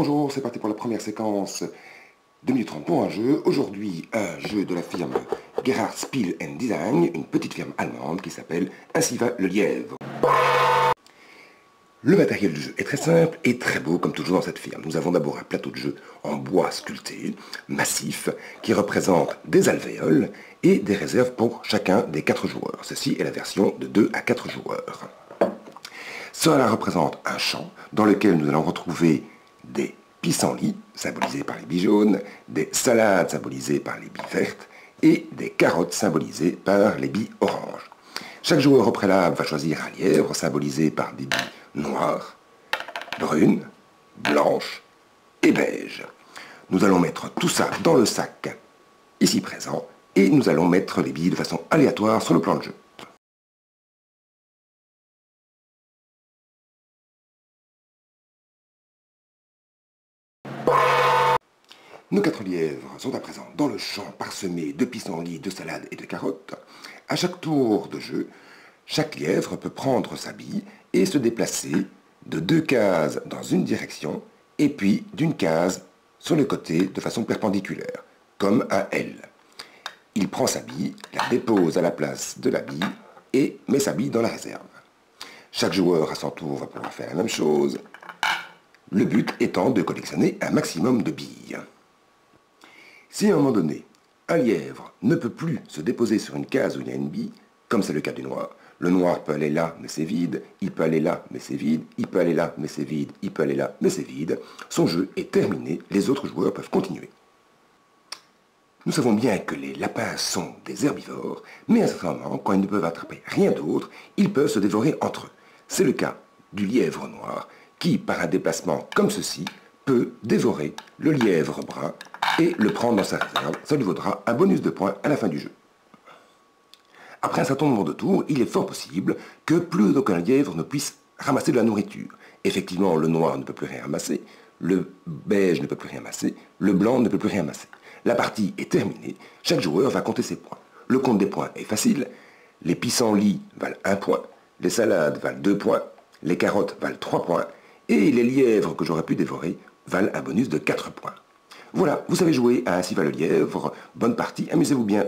Bonjour, c'est parti pour la première séquence. 2 minutes 30 pour un jeu. Aujourd'hui, un jeu de la firme Gerhard Spiel & Design, une petite firme allemande qui s'appelle Ainsi va le lièvre. Le matériel du jeu est très simple et très beau comme toujours dans cette firme. Nous avons d'abord un plateau de jeu en bois sculpté, massif, qui représente des alvéoles et des réserves pour chacun des 4 joueurs. Ceci est la version de 2 à 4 joueurs. Cela représente un champ dans lequel nous allons retrouver des pissenlits, symbolisés par les billes jaunes, des salades symbolisées par les billes vertes et des carottes symbolisées par les billes oranges. Chaque joueur au préalable va choisir un lièvre symbolisé par des billes noires, brunes, blanches et beige. Nous allons mettre tout ça dans le sac ici présent et nous allons mettre les billes de façon aléatoire sur le plan de jeu. Nos 4 lièvres sont à présent dans le champ parsemé de pissenlits, de salades et de carottes. À chaque tour de jeu, chaque lièvre peut prendre sa bille et se déplacer de 2 cases dans une direction et puis d'une case sur le côté de façon perpendiculaire, comme un L. Il prend sa bille, la dépose à la place de la bille et met sa bille dans la réserve. Chaque joueur à son tour va pouvoir faire la même chose, le but étant de collectionner un maximum de billes. Si à un moment donné, un lièvre ne peut plus se déposer sur une case où il y a une bille, comme c'est le cas du noir, le noir peut aller là, mais c'est vide, il peut aller là, mais c'est vide, il peut aller là, mais c'est vide, il peut aller là, mais c'est vide, son jeu est terminé, les autres joueurs peuvent continuer. Nous savons bien que les lapins sont des herbivores, mais à un certain moment, quand ils ne peuvent attraper rien d'autre, ils peuvent se dévorer entre eux. C'est le cas du lièvre noir, qui, par un déplacement comme ceci, peut dévorer le lièvre brun et le prendre dans sa réserve. Ça lui vaudra un bonus de points à la fin du jeu. Après un certain nombre de tours, il est fort possible que plus aucun lièvre ne puisse ramasser de la nourriture. Effectivement, le noir ne peut plus rien ramasser, le beige ne peut plus rien ramasser, le blanc ne peut plus rien ramasser. La partie est terminée, chaque joueur va compter ses points. Le compte des points est facile, les pissenlits valent 1 point, les salades valent 2 points, les carottes valent 3 points, et les lièvres que j'aurais pu dévorer valent un bonus de 4 points. Voilà, vous savez jouer à Ainsi va le lièvre, bonne partie, amusez-vous bien.